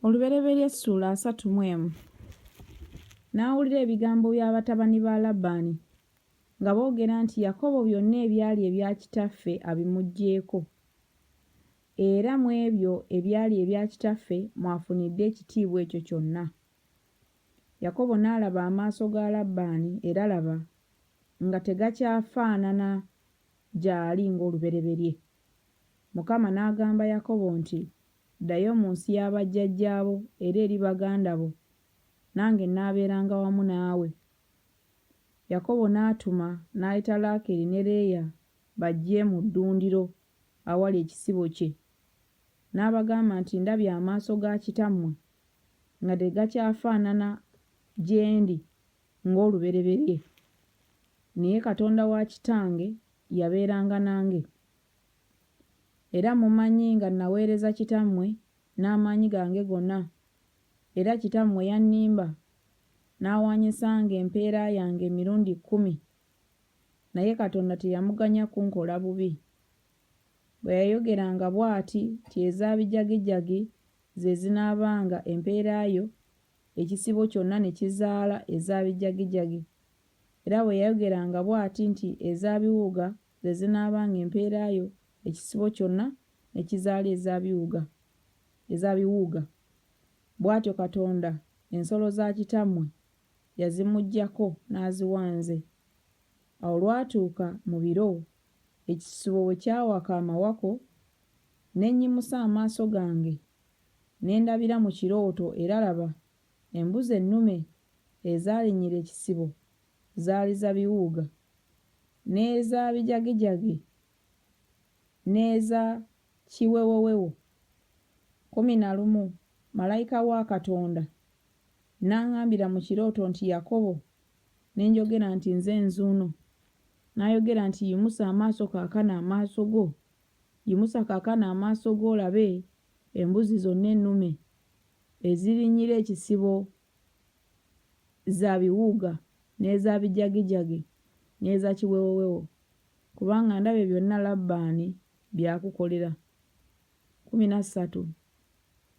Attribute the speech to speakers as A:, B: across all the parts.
A: Olubereberye Essula 31. N'awulira ebigambo by'abatabani ba Labbaani nga boogera nti Yakobo byonna ebyali ebya kitaffe abimuggyeeko, era mu ebyo ebyali ebya kitaffe mwafunidde ekitiibwa ekyo kyonna. Yakobo n'alaba amaaso ga Labbaani era laba nga tegakyafaanana gy'ali ng'olubereberye. Mukama n'agamba Yakobo nti, ddayo mu nsi y'abajjajjaabo era eri baganda bo, nange nnaabeeranga wamu naawe. Yakobo n'atuma n'ayita Laakeeri ne Leeya bajje mu ddundiro awali ekisibo kye. N'abagamba nti, ndabye amaaso ga kitammwe nga tegakyafaanana gye ndi ng'olubereberye, naye Katonda wa kitange yabeeranga nange. Era mumanyi nga naweereza kitammwe n'amaanyi gange gonna, era kitammwe yannimba n'awaanyisanga empeera yange emirundi 10, naye Katonda teyamuganya kunkola bubi. Bwe yayogeranga bw'ati ti ez'abijagijagi ze zinaabanga empeera yo, ekisibo kyonna ne kizaala ez'abijagijagi. Era bwe yayogeranga bw'ati nti ez'abiwuuga ze zinaabanga empeera yo, ekisibo kyonna ne kizaala ez'abiwuuga. Bw'atyo Katonda ensolo za kitammwe yazimuggyako n'aziwanze. Awo lwatuuka mu biro, ekisibo bwe kyawaka amawako, ne nnyimusa amaaso gange, ne ndabira mu kirooto era laba, embuzi ennume ezaalinyira ekisibo zaali za biwuuga, n'eza bijagijagi, n'eza kiwewowewo 11. Malayika wa Katonda n'aŋŋambira mu kirooto nti, Yakobo. Ne njogera nti, nze nzuuno. N'ayogera nti, yimusa amaaso kaakano amaaso go, yimusa kaakano amaaso go olabe embuzi zonna ennume ezirinyira ekisibo za biwuuga n'eza bijagijagi n'eza kiwewowewo, kubanga ndabye byonna Labbaani by'akukolera. 13.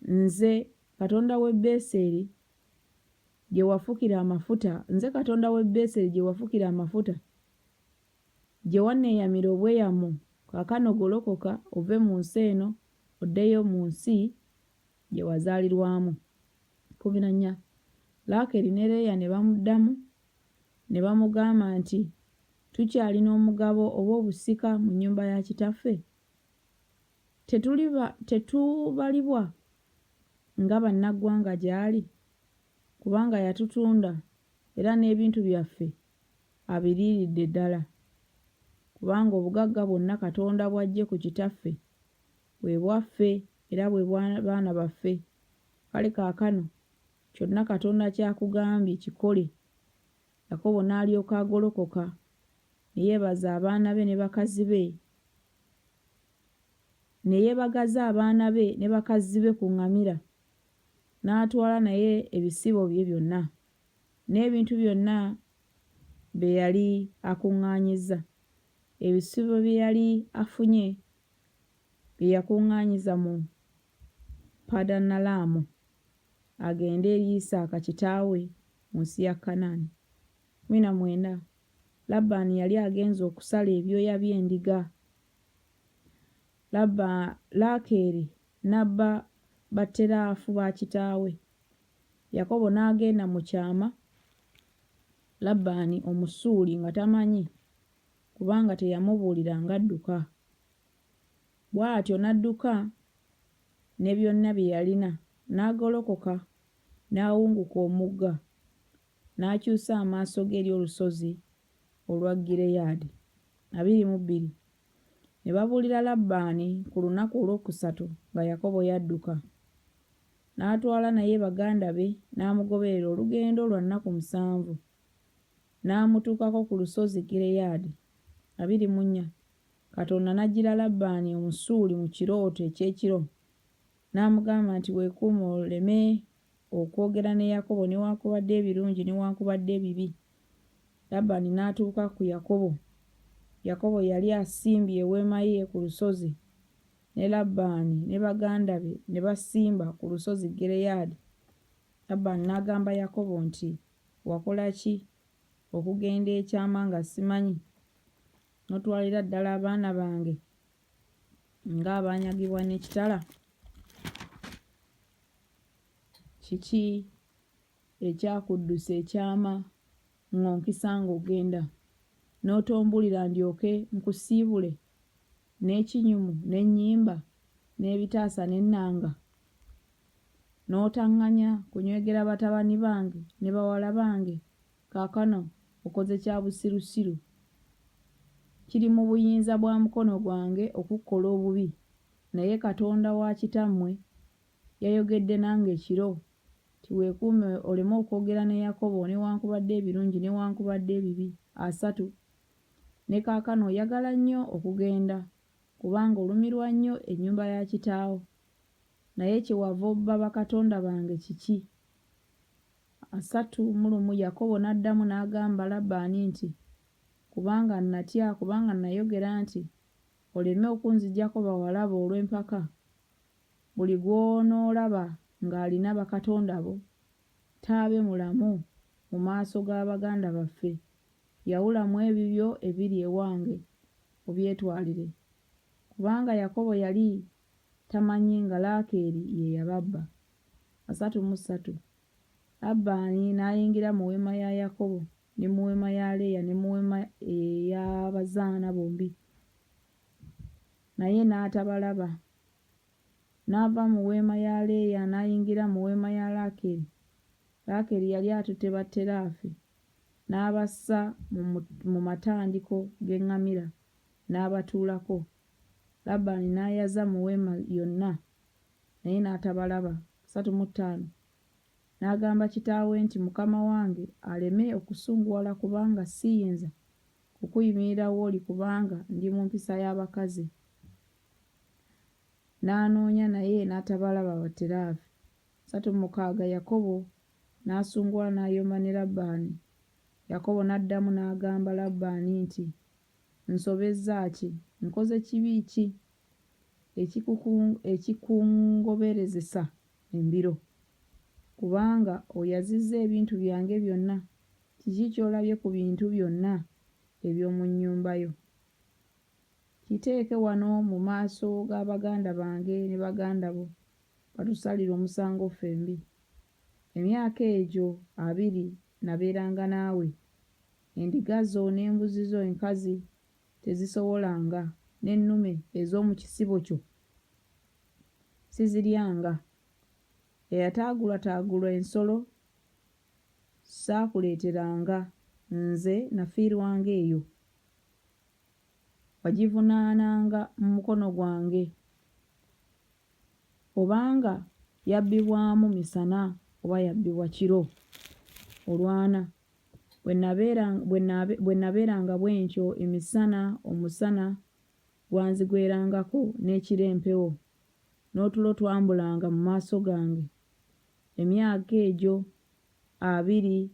A: Nze Katonda w'e Beseri gye wafukira amafuta, nze Katonda w'e Beseri gye wafukira amafuta, gye wanneeyamira obweyamo, kaakano golokoka ove mu nsi eno oddeyo mu nsi gye wazaalirwamu. 14. Laakeeri ne Leeya ne bamuddamu ne bamugamba nti, tukyalina omugabo oba obusika mu nnyumba ya kitaffe? Tetubalibwa nga bannaggwanga gy'ali? Kubanga yatutunda era n'ebintu byaffe abiriiridde ddala. Kubanga obugagga bwonna Katonda bw'aggye ku kitaffe bwe bwaffe era bwe bw'abaana baffe. Kale kaakano kyonna Katonda ky'akugambye kikole. Yakobo n'alyoka agolokoka ne yeebaza abaana be ne bakazi be, ne yeebagaza abaana be ne bakazi be ku ŋŋamira, n'atwala naye ebisibo bye byonna n'ebintu byonna bye yali akuŋŋaanyizza. Ebisibo bye yali afunye bye yakuŋŋaanyiza mu Padanalaamu agende eri Isaaka kitaawe mu nsi ya Kanaani. 19. Labbaani yali agenze okusala ebyoya by'endiga. Laakeeri n'abba batteraafu ba kitaawe. Yakobo n'agenda mu kyama Labbaani Omusuuli nga tamanyi, kubanga teyamubuulira ng'adduka. Bw'atyo n'adduka ne byonna bye yalina, n'agolokoka n'awunguka omugga, n'akyusa amaaso ge eri olusozi olwa Gireyaadi. 22. Ne babuulira Labbaani ku lunaku olwokusatu nga Yakobo yadduka. N'atwala naye baganda be n'amugoberera olugendo lwa nnaku 7, n'amutuukako ku lusozi Gireyaadi. 24. Katonda n'ajjira Labbaani Omusuuli mu kirooto eky'ekiro, n'amugamba nti, weekuume oleme okwogera ne Yakobo newaakubadde ebirungi newaakubadde ebibi. Labbaani n'atuuka ku Yakobo. Yakobo yali asimbye eweema ye ku lusozi, ne Labbaani ne baganda be ne basimba ku lusozi Gireyaadi. Labbaani n'agamba Yakobo nti, wakola ki okugenda ekyama nga simanyi, n'otwalira ddala abaana bange ng'abaanyagibwa n'ekitala? Kiki ekyakuddusa ekyama ng'onkisa ng'ogenda, n'otombulira ndyoke nkusiibule n'ekinyumu n'ennyimba n'ebitaasa n'ennanga, n'otaŋŋanya kunywegera batabani bange ne bawala bange? Kaakano okoze kya busirusiru. Kiri mu buyinza bwa mukono gwange okukkola obubi, naye Katonda wa kitammwe yayogedde nange ekiro ti weekuume oleme okwogera ne Yakobo newankubadde ebirungi newankubadde ebibi. 3 Ne kaakano oyagala nnyo okugenda, kubanga olumirwa nnyo ennyumba ya kitaawo. Naye kyewava obba bakatonda bange kiki? 31 Yakobo n'addamu n'agamba Labbaani nti, kubanga natya, kubanga nayogera nti, oleme okunziggyako bawala bo olw'empaka. Buli gw'onoolaba ng'alina bakatonda bo, taabe mulamu mu maaso g'abaganda baffe. Yawulamu ebibyo ebiri ewange obyetwalire. Kubanga Yakobo yali tamanyi nga Laakeeri ye yababba. 33 Labbaani n'ayingira mu weema ya Yakobo ne mu weema ya Leeya ne mu weema ey'abazaana bombi, naye n'atabalaba. N'ava mu weema ya Leeya n'ayingira mu weema ya Laakeeri. Laakeeri yali atutte batteraafi, n'abassa mu matandiko g'eŋŋamira n'abatuulako. Labbaani n'ayaza mu weema yonna, naye n'atabalaba. 35 N'agamba kitaawe nti, mukama wange aleme okusunguwala kubanga siyinza kukuyimirira w'oli kubanga ndi mu mpisa y'abakazi. N'anoonya naye n'atabalaba batteraafi. 36 Yakobo n'asunguwala n'ayomba ne Labbaani. Yakobo n'addamu n'agamba Labbaani nti, nsobezza ki? Nkoze kibi ki ekikungoberezesa embiro? Kubanga oyazizza ebintu byange byonna. Kiki ky'olabye ku bintu byonna eby'omu nnyumba yo? Kiteeke wano mu maaso g'abaganda bange ne baganda bo, batusalire omusango ffembi. Emyaka egyo 2 nabeeranga naawe. Endiga zo n'embuzi zo enkazi tezisobolanga, n'ennume ez'omu kisibo kyo siziryanga. Eyataagulwataagulwa ensolo saakuleeteranga, nze nafiirwanga eyo. Wagivunaananga mu mukono gwange. Obanga yabbibwamu misana oba yabbibwa kiro, olwana. Bwe nabeeranga bw'entyo emisana omusana gwanzigwerangako n'ekiro empewo, n'otulo twambulanga mu maaso gange. Emyaka egyo 2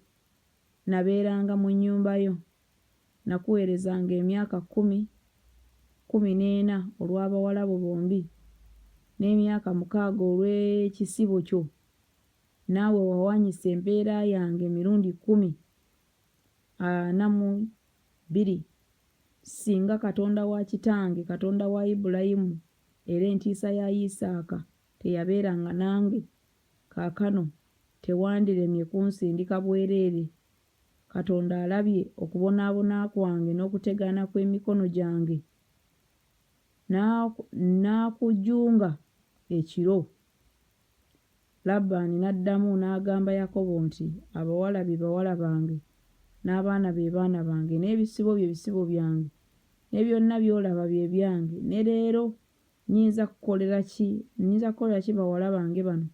A: nabeeranga mu nnyumba yo. Nakuweerezanga emyaka 14 olw'abawala bo bombi, n'emyaka 6 olw'ekisibo kyo. Naawe wawanyisa empeera yange emirundi 42. Singa Katonda wa kitange, Katonda wa Ibulayimu era entiisa ya Isaaka teyabeeranga nange, kaakano tewandiremye kunsindika bwereere. Katonda alabye okubonaabona kwange n'okutegaana kw'emikono gyange. N'akujunga ekiro. Labbaani n'addamu n'agamba Yakobo nti, abawala be bawala bange, n'abaana be baana bange, n'ebisibo bye bisibo byange, ne byonna by'olaba bye byange. Ne leero nnyinza kukolera ki bawala bange bano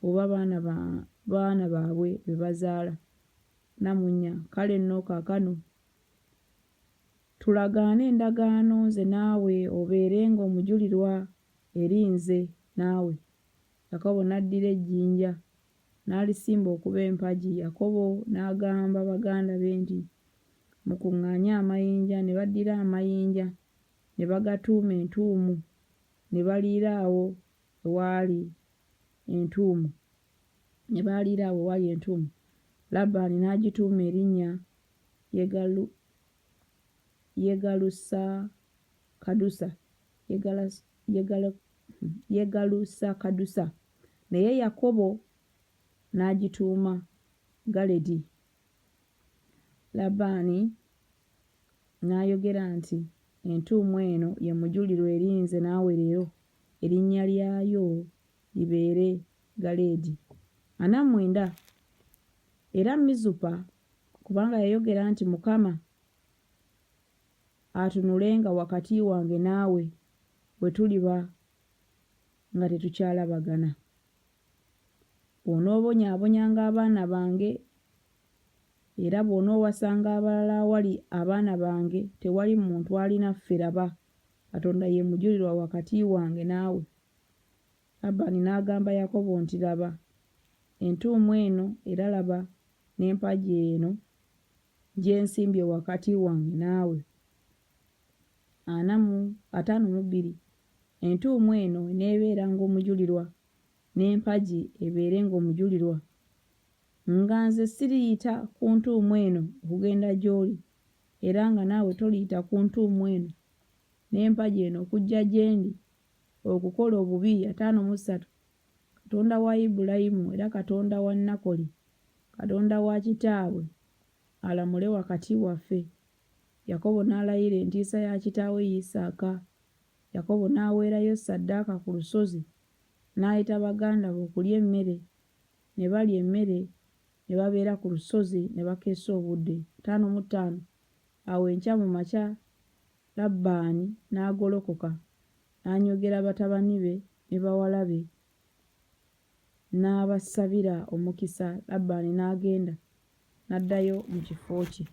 A: oba baana baabwe be bazaala? Namunnya, kale nno kaakano tulagaane endagaano nze naawe obeerenga omujulirwa eri nze naawe. Yakobo n'addira ejjinja n'alisimba okuba empagi. Yakobo n'agamba baganda be nti, mukuŋŋaanye amayinja. Ne baddira amayinja ne bagatuuma entuumu ne baliira awo ewaali entuumu. Ne baliira awo ewaali entuumu. Labbaani n'agituuma erinnya Yegalusakadusa, naye Yakobo n'agituuma Galedi. Labbaani n'ayogera nti, entuumu eno ye mujulirwa eri nze naawe leero, erinnya lyayo libeere Galeedi. 49. Era Mizupa, kubanga yayogera nti, Mukama atunulenga wakati wange naawe bwe tuliba nga tetukyalabagana. Bw'onoobonyaabonyanga abaana bange era bw'onoowasanga abalala awali abaana bange, tewali muntu alina ffe, laba Katonda ye mujulirwa wakati wange naawe. Labbaani n'agamba Yakobo nti, laba entuumu eno era laba n'empagi eno gye nsimbye wakati wange naawe. 52. Entuumu eno eneebeeranga omujulirwa, n'empagi ebeere ng'omujulirwa, nga nze siriyita ku ntuumu eno okugenda gy'oli, era nga naawe toliyita ku ntuumu eno n'empagi eno okujja gye ndi okukola obubi. 53. Katonda wa Ibulayimu era Katonda wa Nakoli, Katonda wa kitaabwe, alamule wakati waffe. Yakobo n'alayira entiisa ya kitaawe Isaaka. Yakobo n'aweerayo ssaddaaka ku lusozi, n'ayita baganda be okulya emmere. Ne balya emmere, ne babeera ku lusozi ne bakeesa obudde. 55. Awo enkya mu makya Labbaani n'agolokoka, n'anyogera batabani be ne bawala be, n'abasabira omukisa. Labbaani n'agenda n'addayo mu kifo kye.